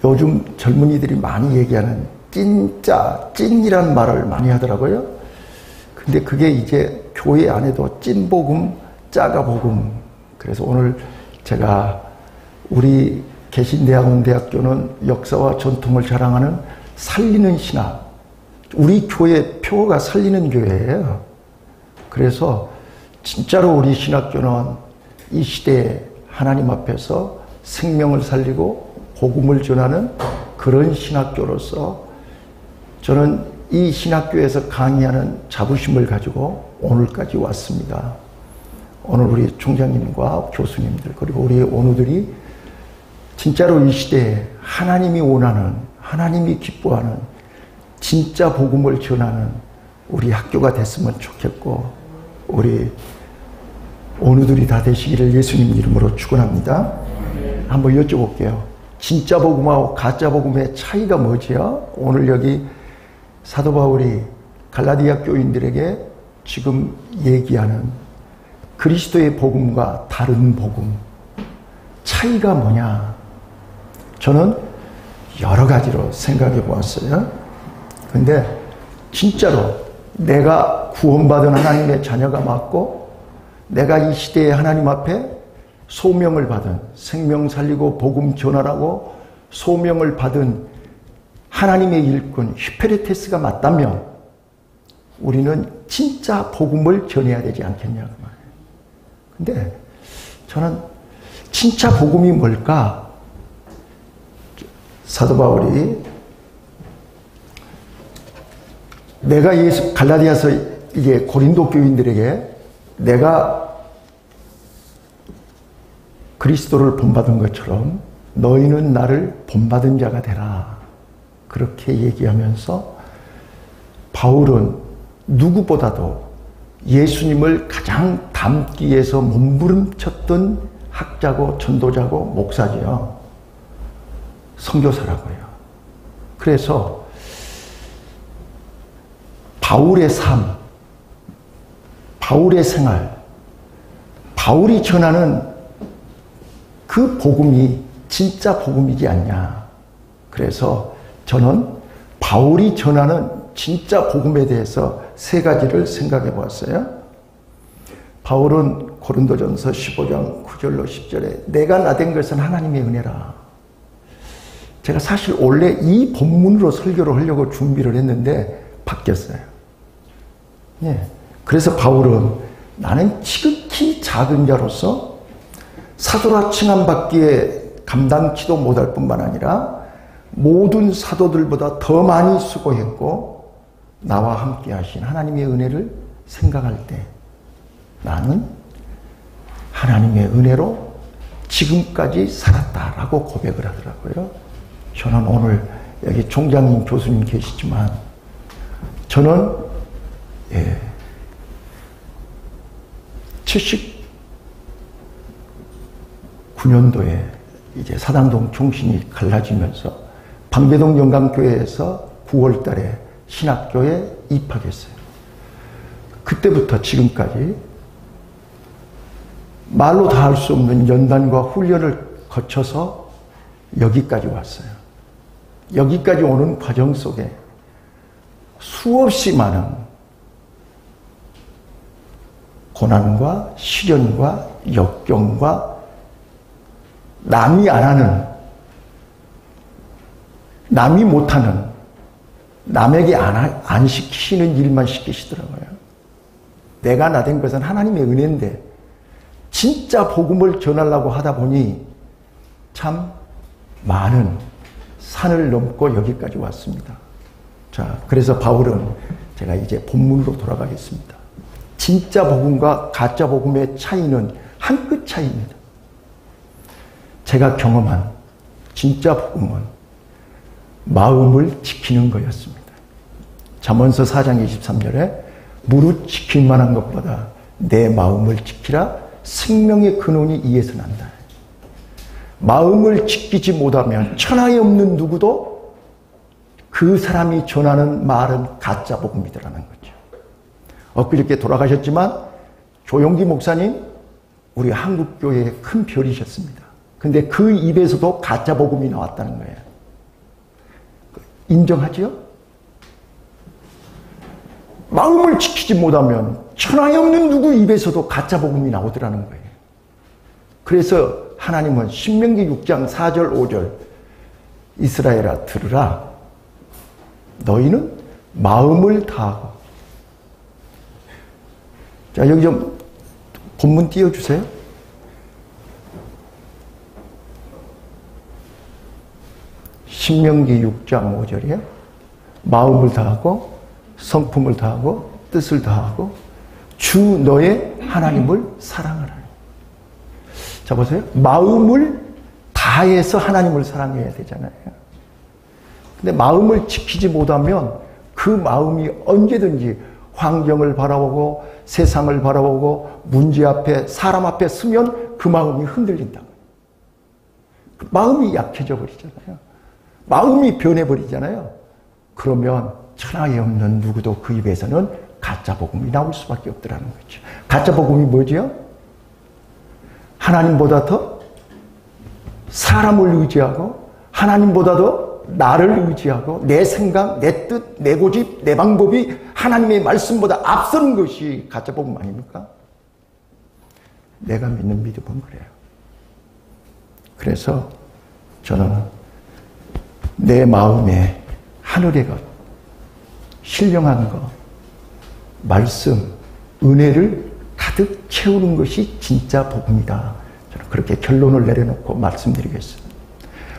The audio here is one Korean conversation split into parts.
요즘 젊은이들이 많이 얘기하는 찐짜, 찐이란 말을 많이 하더라고요. 근데 그게 이제 교회 안에도 찐복음, 짜가 복음. 그래서 오늘 제가 우리 개신대학원대학교는 역사와 전통을 자랑하는 살리는 신학, 우리 교회 표어가 살리는 교회예요. 그래서 진짜로 우리 신학교는 이 시대에 하나님 앞에서 생명을 살리고 복음을 전하는 그런 신학교로서 저는 이 신학교에서 강의하는 자부심을 가지고 오늘까지 왔습니다. 오늘 우리 총장님과 교수님들 그리고 우리 원우들이 진짜로 이 시대에 하나님이 원하는, 하나님이 기뻐하는 진짜 복음을 전하는 우리 학교가 됐으면 좋겠고 우리 원우들이 다 되시기를 예수님 이름으로 축원합니다. 한번 여쭤볼게요. 진짜 복음하고 가짜 복음의 차이가 뭐지요? 오늘 여기 사도 바울이 갈라디아 교인들에게 지금 얘기하는 그리스도의 복음과 다른 복음 차이가 뭐냐? 저는 여러 가지로 생각해 보았어요. 근데 진짜로 내가 구원받은 하나님의 자녀가 맞고 내가 이 시대에 하나님 앞에 소명을 받은 생명 살리고 복음 전하라고 소명을 받은 하나님의 일꾼 휘페레테스가 맞다면 우리는 진짜 복음을 전해야 되지 않겠냐고 말해요. 근데 저는 진짜 복음이 뭘까? 사도 바울이 내가 갈라디아서 이제 고린도 교인들에게 내가 그리스도를 본받은 것처럼 너희는 나를 본받은 자가 되라. 그렇게 얘기하면서 바울은 누구보다도 예수님을 가장 닮기 위해서 몸부림쳤던 학자고 전도자고 목사지요. 선교사라고요. 그래서 바울의 삶, 바울의 생활, 바울이 전하는 그 복음이 진짜 복음이지 않냐. 그래서 저는 바울이 전하는 진짜 복음에 대해서 세 가지를 생각해 보았어요. 바울은 고린도전서 15장 9절로 10절에 내가 나된 것은 하나님의 은혜라. 제가 사실 원래 이 본문으로 설교를 하려고 준비를 했는데 바뀌었어요. 예. 그래서 바울은 나는 지극히 작은 자로서 사도라 칭함받기에 감당치도 못할 뿐만 아니라 모든 사도들보다 더 많이 수고했고 나와 함께 하신 하나님의 은혜를 생각할 때 나는 하나님의 은혜로 지금까지 살았다라고 고백을 하더라고요. 저는 오늘 여기 총장님, 교수님 계시지만 저는 79년도에 이제 사당동 총신이 갈라지면서 방배동 영감교회에서 9월 달에 신학교에 입학했어요. 그때부터 지금까지 말로 다 할 수 없는 연단과 훈련을 거쳐서 여기까지 왔어요. 여기까지 오는 과정 속에 수없이 많은 고난과 시련과 역경과 남이 안 하는, 남이 못하는, 남에게 안 시키는 일만 시키시더라고요. 내가 나된 것은 하나님의 은혜인데 진짜 복음을 전하려고 하다 보니 참 많은 산을 넘고 여기까지 왔습니다. 자, 그래서 바울은 제가 이제 본문으로 돌아가겠습니다. 진짜 복음과 가짜 복음의 차이는 한 끗 차이입니다. 제가 경험한 진짜 복음은 마음을 지키는 거였습니다. 잠언서 4장 23절에 무릇 지킬 만한 것보다 내 마음을 지키라 생명의 근원이 이에서 난다. 마음을 지키지 못하면 천하에 없는 누구도 그 사람이 전하는 말은 가짜 복음이더라는 거죠. 엊그저께 돌아가셨지만 조용기 목사님 우리 한국교회의 큰 별이셨습니다. 근데 그 입에서도 가짜 복음이 나왔다는 거예요. 인정하지요? 마음을 지키지 못하면 천하에 없는 누구 입에서도 가짜 복음이 나오더라는 거예요. 그래서 하나님은 신명기 6장 4절 5절 이스라엘아 들으라. 너희는 마음을 다하고. 자, 여기 좀 본문 띄워주세요. 신명기 6장 5절이에요. 마음을 다하고 성품을 다하고 뜻을 다하고 주 너의 하나님을 사랑하라. 자, 보세요. 마음을 다해서 하나님을 사랑해야 되잖아요. 근데 마음을 지키지 못하면 그 마음이 언제든지 환경을 바라보고 세상을 바라보고 문제 앞에 사람 앞에 서면 그 마음이 흔들린다고. 마음이 약해져 버리잖아요. 마음이 변해버리잖아요. 그러면 천하에 없는 누구도 그 입에서는 가짜 복음이 나올 수밖에 없더라는 거죠. 가짜 복음이 뭐죠? 하나님보다 더 사람을 의지하고 하나님보다 더 나를 의지하고 내 생각, 내 뜻, 내 고집, 내 방법이 하나님의 말씀보다 앞서는 것이 가짜 복음 아닙니까? 내가 믿는 믿음은 그래요. 그래서 저는 내 마음에 하늘의 것, 신령한 것, 말씀, 은혜를 가득 채우는 것이 진짜 복음이다. 저는 그렇게 결론을 내려놓고 말씀드리겠습니다.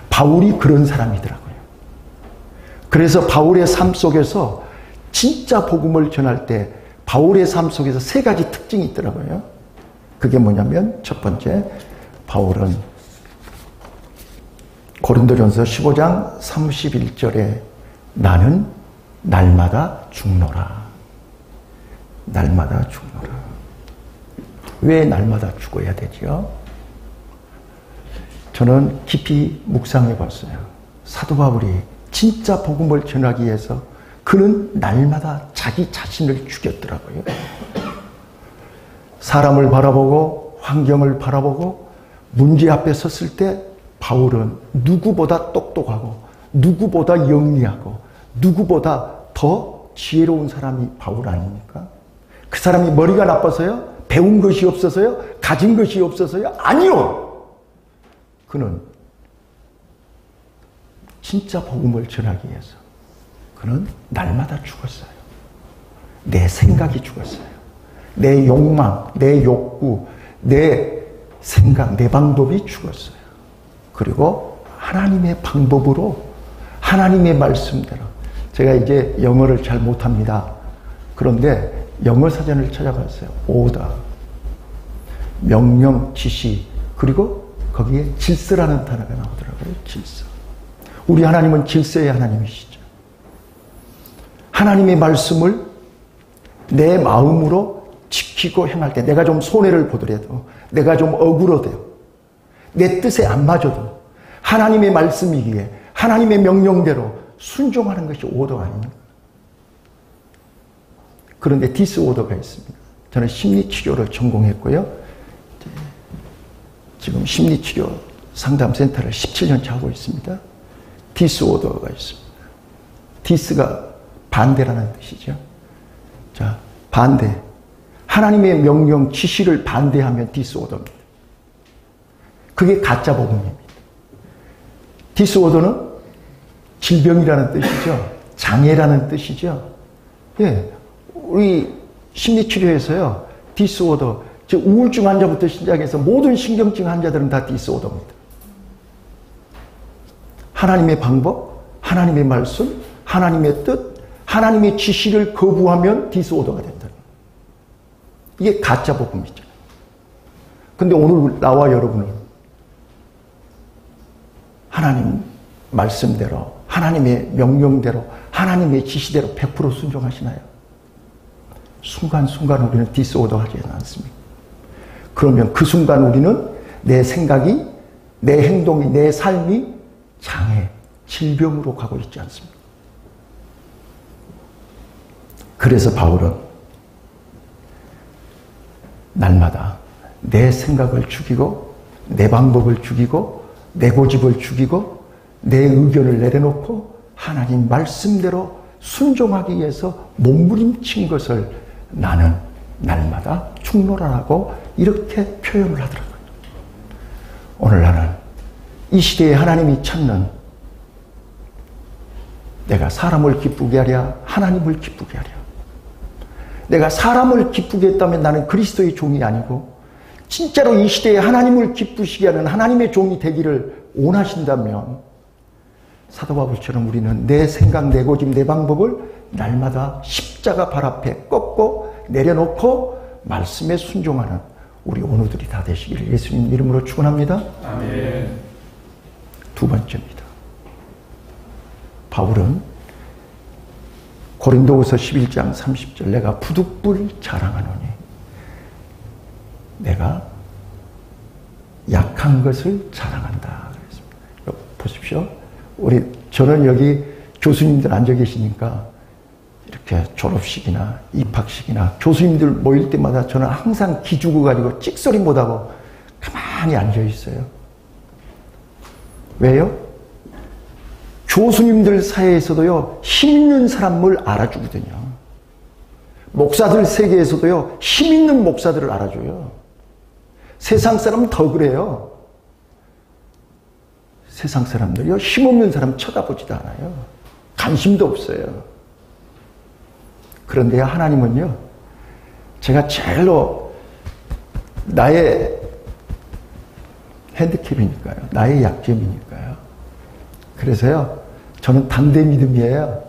바울이 그런 사람이더라고요. 그래서 바울의 삶 속에서 진짜 복음을 전할 때 바울의 삶 속에서 세 가지 특징이 있더라고요. 그게 뭐냐면 첫 번째, 바울은 고린도전서 15장 31절에 나는 날마다 죽노라. 날마다 죽노라. 왜 날마다 죽어야 되지요? 저는 깊이 묵상해 봤어요. 사도 바울이 진짜 복음을 전하기 위해서 그는 날마다 자기 자신을 죽였더라고요. 사람을 바라보고 환경을 바라보고 문제 앞에 섰을 때 바울은 누구보다 똑똑하고 누구보다 영리하고 누구보다 더 지혜로운 사람이 바울 아닙니까? 그 사람이 머리가 나빠서요? 배운 것이 없어서요? 가진 것이 없어서요? 아니요! 그는 진짜 복음을 전하기 위해서 그는 날마다 죽었어요. 내 생각이 죽었어요. 내 욕망, 내 욕구, 내 생각, 내 방법이 죽었어요. 그리고 하나님의 방법으로 하나님의 말씀대로 제가 이제 영어를 잘 못합니다. 그런데 영어 사전을 찾아봤어요. 오더, 명령, 지시, 그리고 거기에 질서라는 단어가 나오더라고요. 질서. 우리 하나님은 질서의 하나님이시죠. 하나님의 말씀을 내 마음으로 지키고 행할 때 내가 좀 손해를 보더라도 내가 좀 억울하대요. 내 뜻에 안 맞아도 하나님의 말씀이기에 하나님의 명령대로 순종하는 것이 오더 아닙니까? 그런데 디스오더가 있습니다. 저는 심리치료를 전공했고요. 지금 심리치료 상담센터를 17년째 하고 있습니다. 디스오더가 있습니다. 디스가 반대라는 뜻이죠. 자, 반대. 하나님의 명령, 지시를 반대하면 디스오더입니다. 그게 가짜 복음입니다. 디스오더는 질병이라는 뜻이죠. 장애라는 뜻이죠. 예, 우리 심리치료에서요, 디스오더, 즉 우울증 환자부터 시작해서 모든 신경증 환자들은 다 디스오더입니다. 하나님의 방법, 하나님의 말씀, 하나님의 뜻, 하나님의 지시를 거부하면 디스오더가 된다. 이게 가짜 복음이죠. 근데 오늘 나와 여러분은 하나님 말씀대로, 하나님의 명령대로, 하나님의 지시대로 100% 순종하시나요? 순간순간 우리는 디스오더 하지 않습니까? 그러면 그 순간 우리는 내 생각이, 내 행동이, 내 삶이 장애, 질병으로 가고 있지 않습니까? 그래서 바울은 날마다 내 생각을 죽이고 내 방법을 죽이고 내 고집을 죽이고 내 의견을 내려놓고 하나님 말씀대로 순종하기 위해서 몸부림친 것을 나는 날마다 충노라라고 이렇게 표현을 하더라고요. 오늘 나는 이 시대에 하나님이 찾는 내가 사람을 기쁘게 하랴 하나님을 기쁘게 하랴. 내가 사람을 기쁘게 했다면 나는 그리스도의 종이 아니고 진짜로 이 시대에 하나님을 기쁘시게 하는 하나님의 종이 되기를 원하신다면 사도 바울처럼 우리는 내 생각, 내 고집, 내 방법을 날마다 십자가 발 앞에 꺾고 내려놓고 말씀에 순종하는 우리 오늘들이 다 되시기를 예수님 이름으로 축원합니다. 아멘. 두 번째입니다. 바울은 고린도후서 11장 30절 내가 부득불 자랑하노니 내가 약한 것을 자랑한다 그랬습니다. 보십시오. 저는 여기 교수님들 앉아 계시니까 이렇게 졸업식이나 입학식이나 교수님들 모일 때마다 저는 항상 기죽어 가지고 찍소리 못하고 가만히 앉아 있어요. 왜요? 교수님들 사이에서도요, 힘 있는 사람을 알아주거든요. 목사들 세계에서도요, 힘 있는 목사들을 알아줘요. 세상 사람은 더 그래요. 세상 사람들이요, 힘없는 사람 쳐다보지도 않아요. 관심도 없어요. 그런데 하나님은요, 제가 제일로 나의 핸디캡이니까요. 나의 약점이니까요. 그래서요, 저는 담대 믿음이에요.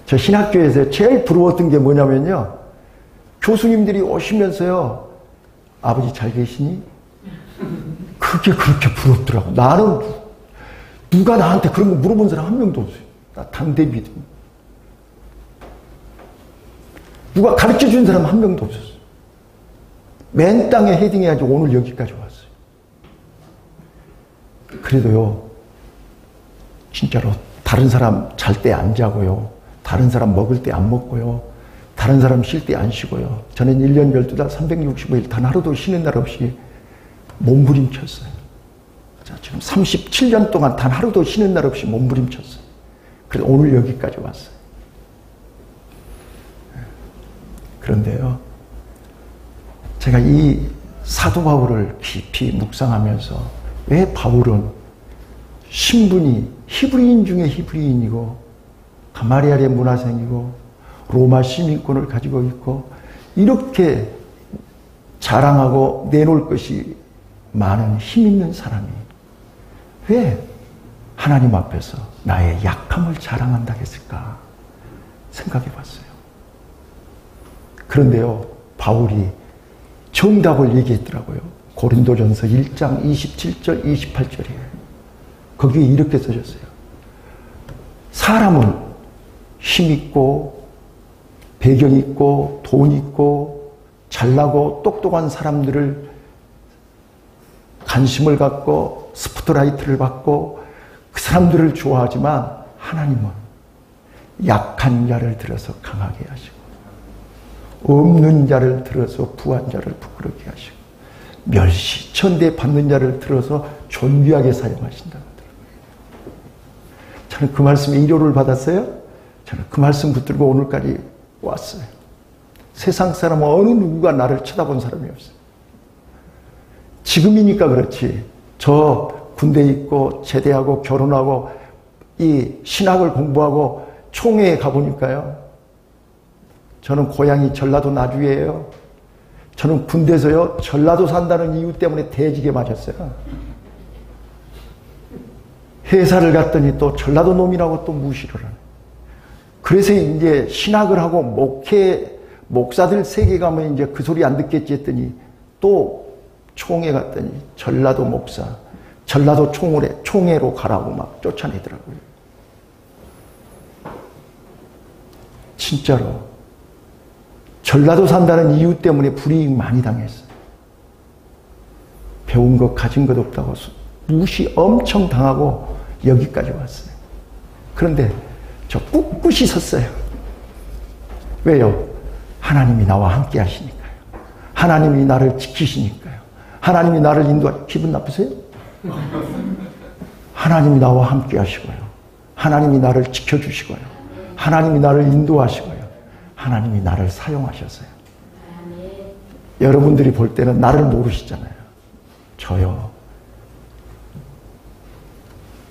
저 신학교에서 제일 부러웠던 게 뭐냐면요, 교수님들이 오시면서요, 아버지 잘 계시니? 그게 그렇게 부럽더라고. 나는 누가 나한테 그런 거 물어본 사람 한 명도 없어요. 나 담대 믿음. 누가 가르쳐 준 사람 한 명도 없었어요. 맨 땅에 헤딩해야지 오늘 여기까지 왔어요. 그래도요, 진짜로 다른 사람 잘 때 안 자고요, 다른 사람 먹을 때 안 먹고요, 다른 사람 쉴 때 안 쉬고요. 저는 1년 12달 365일 단 하루도 쉬는 날 없이 몸부림쳤어요. 자, 지금 37년 동안 단 하루도 쉬는 날 없이 몸부림쳤어요. 그래서 오늘 여기까지 왔어요. 그런데요, 제가 이 사도 바울을 깊이 묵상하면서 왜 바울은 신분이 히브리인 중에 히브리인이고 가마리엘의 문화생이고 로마 시민권을 가지고 있고 이렇게 자랑하고 내놓을 것이 많은 힘 있는 사람이 왜 하나님 앞에서 나의 약함을 자랑한다 했을까 생각해 봤어요. 그런데요, 바울이 정답을 얘기했더라고요. 고린도전서 1장 27절 28절이에요. 거기에 이렇게 써졌어요. 사람은 힘 있고 배경 있고 돈 있고 잘나고 똑똑한 사람들을 관심을 갖고 스포트라이트를 받고 그 사람들을 좋아하지만 하나님은 약한 자를 들어서 강하게 하시고 없는 자를 들어서 부한 자를 부끄럽게 하시고 멸시천대 받는 자를 들어서 존귀하게 사용하신다. 저는 그 말씀에 위로를 받았어요. 저는 그 말씀 붙들고 오늘까지 왔어요. 세상 사람 어느 누구가 나를 쳐다본 사람이 없어요. 지금이니까 그렇지. 저 군대 있고 제대하고 결혼하고 이 신학을 공부하고 총회에 가보니까요. 저는 고향이 전라도 나주예요. 저는 군대에서요, 전라도 산다는 이유 때문에 대지게 맞았어요. 회사를 갔더니 또 전라도 놈이라고 또 무시를 하네. 그래서 이제 신학을 하고 목사들 세계 가면 이제 그 소리 안 듣겠지 했더니 또 총회 갔더니 전라도 목사, 전라도 총회로 가라고 막 쫓아내더라고요. 진짜로. 전라도 산다는 이유 때문에 불이익 많이 당했어요. 배운 것 가진 것 없다고 무시 엄청 당하고 여기까지 왔어요. 그런데 저 꿋꿋이 섰어요. 왜요? 하나님이 나와 함께 하시니까요. 하나님이 나를 지키시니까요. 하나님이 나를 기분 나쁘세요? 하나님이 나와 함께 하시고요. 하나님이 나를 지켜주시고요. 하나님이 나를 인도하시고요. 하나님이 나를 사용하셨어요. 여러분들이 볼 때는 나를 모르시잖아요. 저요.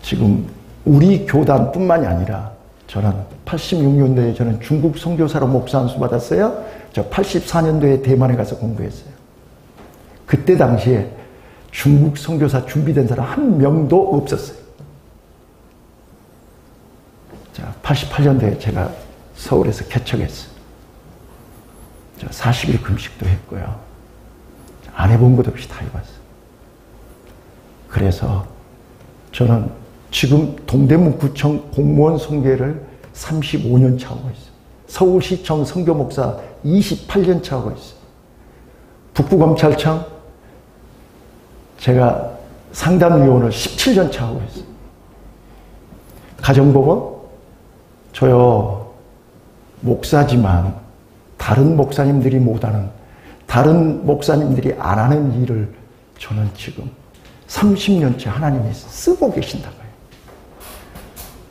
지금 우리 교단뿐만이 아니라 저는 86년도에 저는 중국 선교사로 목사 안수 받았어요. 저 84년도에 대만에 가서 공부했어요. 그때 당시에 중국 선교사 준비된 사람 한 명도 없었어요. 자, 88년도에 제가 서울에서 개척했어요. 저 40일 금식도 했고요. 안 해본 것 없이 다 해봤어요. 그래서 저는 지금 동대문구청 공무원 선교를 35년 차 하고 있어요. 서울시청 선교 목사 28년 차 하고 있어요. 북부검찰청 제가 상담위원을 17년 차 하고 있어요. 가정법원 저요 목사지만 다른 목사님들이 못하는 다른 목사님들이 안 하는 일을 저는 지금 30년째 하나님이 쓰고 계신다고요.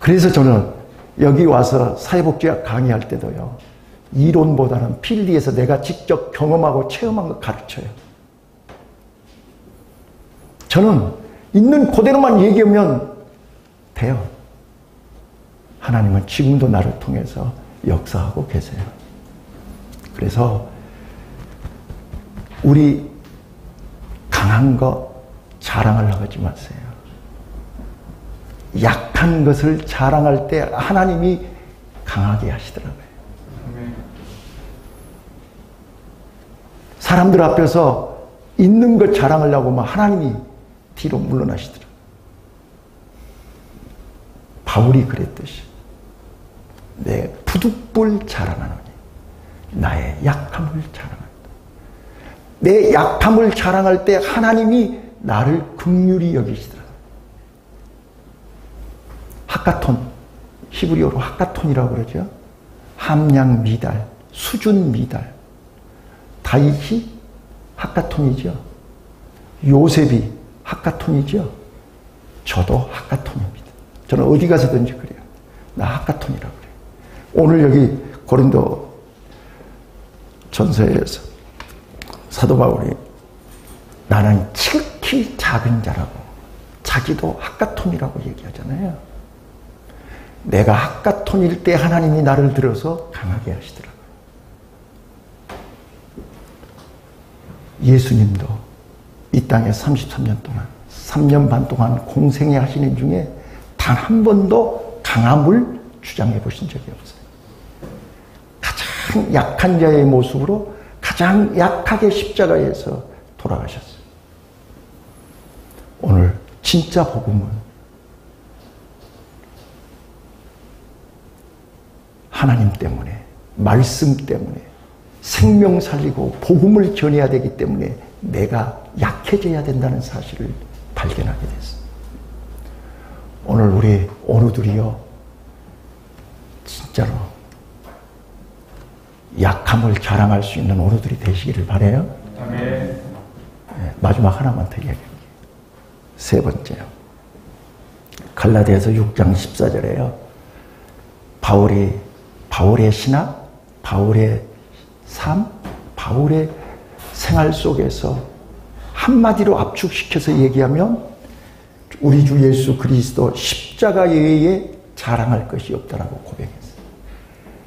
그래서 저는 여기 와서 사회복지학 강의할 때도요. 이론보다는 필리에서 내가 직접 경험하고 체험한 거 가르쳐요. 저는 있는 그대로만 얘기하면 돼요. 하나님은 지금도 나를 통해서 역사하고 계세요. 그래서 우리 강한 거 자랑하려고 하지 마세요. 약한 것을 자랑할 때 하나님이 강하게 하시더라고요. 사람들 앞에서 있는 것 자랑하려고 하면 하나님이 뒤로 물러나시더라고요. 바울이 그랬듯이 내 부득불 자랑하노니 나의 약함을 자랑한다. 내 약함을 자랑할 때 하나님이 나를 긍휼히 여기시더라고요. 하카톤, 히브리어로 하카톤이라고 그러죠. 함량 미달, 수준 미달. 다윗이 하카톤이죠. 요셉이 하카톤이죠. 저도 하카톤입니다. 저는 어디 가서든지 그래요. 나 하카톤이라고 그래요. 오늘 여기 고린도 전서에서 사도 바울이 나는 지극히 작은 자라고 자기도 하카톤이라고 얘기하잖아요. 내가 하카톤일 때 하나님이 나를 들어서 강하게 하시더라고요. 예수님도 이 땅에 33년 동안 3년 반 동안 공생애 하시는 중에 단 한 번도 강함을 주장해 보신 적이 없어요. 가장 약한 자의 모습으로 가장 약하게 십자가에서 돌아가셨어요. 오늘 진짜 복음은 하나님 때문에, 말씀 때문에 생명 살리고 복음을 전해야 되기 때문에 내가 약해져야 된다는 사실을 발견하게 됐어요. 오늘 우리 오누들이요, 진짜로 약함을 자랑할 수 있는 오누들이 되시기를 바라요. 네, 마지막 하나만 더 이야기할게요. 세 번째요. 갈라디아서 6장 14절에요. 바울의 신학, 바울의 삶, 바울의 생활 속에서 한마디로 압축시켜서 얘기하면 우리 주 예수 그리스도 십자가 외에 자랑할 것이 없다라고 고백했어요.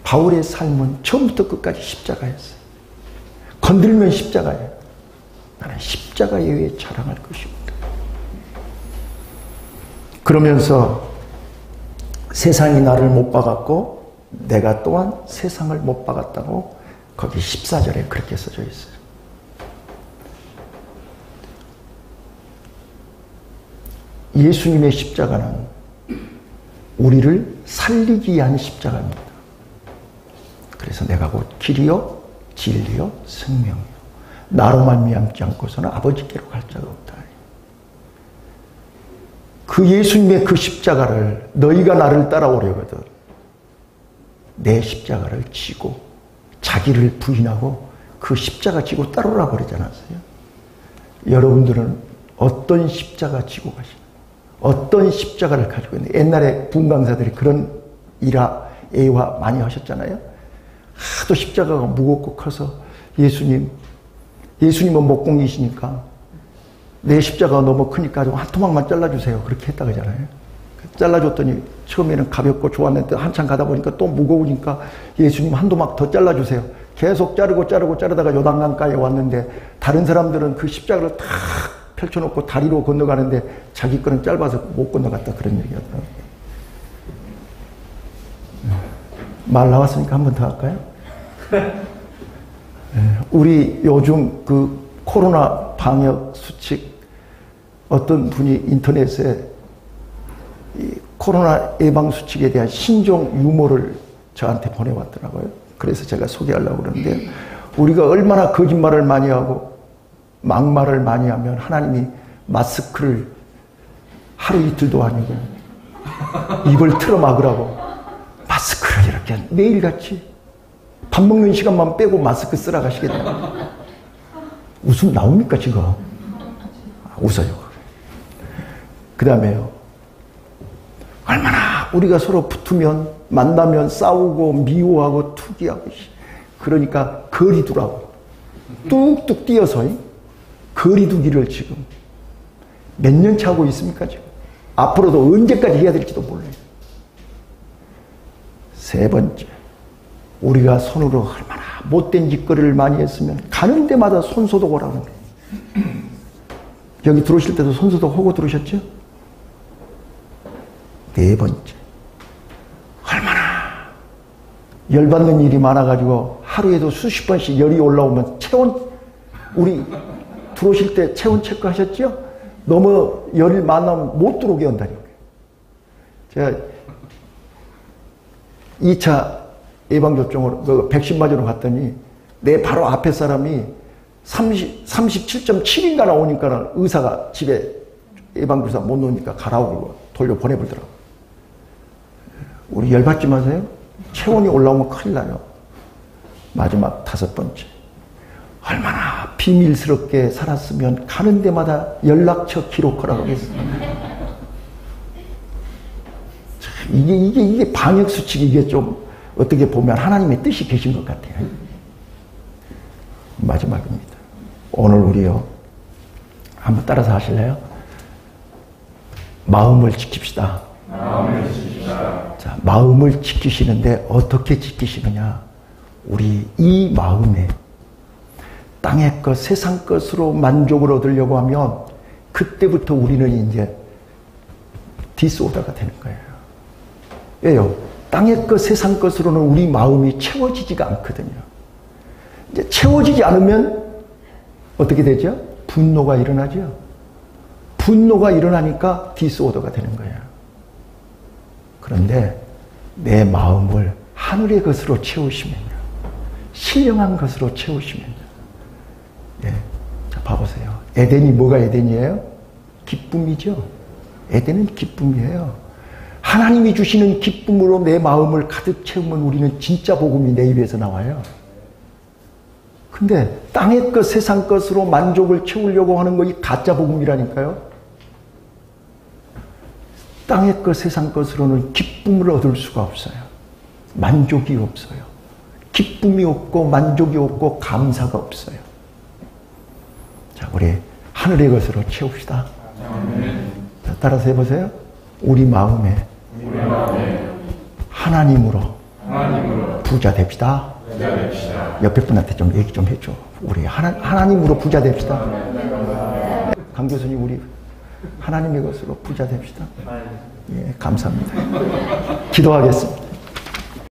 바울의 삶은 처음부터 끝까지 십자가였어요. 건들면 십자가예요. 나는 십자가 외에 자랑할 것이 없다. 그러면서 세상이 나를 못 박았고 내가 또한 세상을 못 박았다고 거기 14절에 그렇게 써져 있어요. 예수님의 십자가는 우리를 살리기 위한 십자가입니다. 그래서 내가 곧 길이요 진리요 생명이요 나로 말미암지 않고서는 아버지께로 갈 자가 없다. 그 예수님의 그 십자가를 너희가 나를 따라오려거든 내 십자가를 지고 자기를 부인하고 그 십자가 지고 따르라고 그러지 않았어요? 여러분들은 어떤 십자가 지고 가시나요? 어떤 십자가를 가지고 있는데, 옛날에 부흥강사들이 그런 애화 많이 하셨잖아요. 하도 십자가가 무겁고 커서 예수님은 목공이시니까 내 십자가가 너무 크니까 좀 한 토막만 잘라주세요. 그렇게 했다고 하잖아요. 잘라줬더니 처음에는 가볍고 좋았는데 한참 가다 보니까 또 무거우니까 예수님 한 토막 더 잘라주세요. 계속 자르다가 요단강가에 왔는데 다른 사람들은 그 십자가를 탁 펼쳐놓고 다리로 건너가는데 자기 거는 짧아서 못 건너갔다, 그런 얘기하더라고요. 말 나왔으니까 한 번 더 할까요? 우리 요즘 그 코로나 방역 수칙, 어떤 분이 인터넷에 이 코로나 예방 수칙에 대한 신종 유머를 저한테 보내왔더라고요. 그래서 제가 소개하려고 그러는데, 우리가 얼마나 거짓말을 많이 하고 막말을 많이 하면 하나님이 마스크를 하루 이틀도 아니고 입을 틀어 막으라고 마스크를 이렇게 매일같이 밥 먹는 시간만 빼고 마스크 쓰라 가시겠다. 웃음 나옵니까 지금? 웃어요. 그 다음에요, 얼마나 우리가 서로 붙으면, 만나면 싸우고 미워하고 투기하고, 그러니까 거리 두라고 뚝뚝 뛰어서 거리 두기를 지금 몇 년째 하고 있습니까? 지금 앞으로도 언제까지 해야 될지도 몰라요. 세 번째, 우리가 손으로 얼마나 못된 짓거리를 많이 했으면 가는 데마다 손소독을 하는 거예요. 여기 들어오실 때도 손소독 하고 들어오셨죠? 네 번째, 얼마나 열받는 일이 많아가지고 하루에도 수십 번씩 열이 올라오면 우리 들어오실 때 체온 체크 하셨죠? 너무 열이 많으면 못 들어오게 한다니까요. 제가 2차 예방접종으로, 그 백신 맞으러 갔더니 내 바로 앞에 사람이 37.7인가 나오니까 의사가 집에 예방주사 못 놓으니까 가라고 돌려 보내버리더라고요. 우리 열받지 마세요. 체온이 올라오면 큰일 나요. 마지막 다섯 번째, 얼마나 비밀스럽게 살았으면 가는 데마다 연락처 기록하라고 했어요. 이게 방역수칙, 이게 좀 어떻게 보면 하나님의 뜻이 계신 것 같아요. 마지막입니다. 오늘 우리요, 한번 따라서 하실래요? 마음을 지킵시다. 마음을 지킵시다. 자, 마음을 지키시는데 어떻게 지키시느냐? 우리 이 마음에 땅의 것, 세상 것으로 만족을 얻으려고 하면 그때부터 우리는 이제 디스오더가 되는 거예요. 왜요? 땅의 것, 세상 것으로는 우리 마음이 채워지지가 않거든요. 이제 채워지지 않으면 어떻게 되죠? 분노가 일어나죠. 분노가 일어나니까 디스오더가 되는 거예요. 그런데 내 마음을 하늘의 것으로 채우시면요, 신령한 것으로 채우시면요, 예, 자, 봐보세요. 에덴이 뭐가 에덴이에요? 기쁨이죠. 에덴은 기쁨이에요. 하나님이 주시는 기쁨으로 내 마음을 가득 채우면 우리는 진짜 복음이 내 입에서 나와요. 근데 땅의 것, 세상 것으로 만족을 채우려고 하는 거, 이 가짜 복음이라니까요. 땅의 것, 세상 것으로는 기쁨을 얻을 수가 없어요. 만족이 없어요. 기쁨이 없고 만족이 없고 감사가 없어요. 자, 우리 하늘의 것으로 채웁시다. 자, 따라서 해보세요. 우리 마음에 하나님으로 부자 됩시다. 옆에 분한테 좀 얘기 좀 해줘. 우리 하나님으로 부자 됩시다. 강 교수님, 우리 하나님의 것으로 부자 됩시다. 예, 감사합니다. 기도하겠습니다.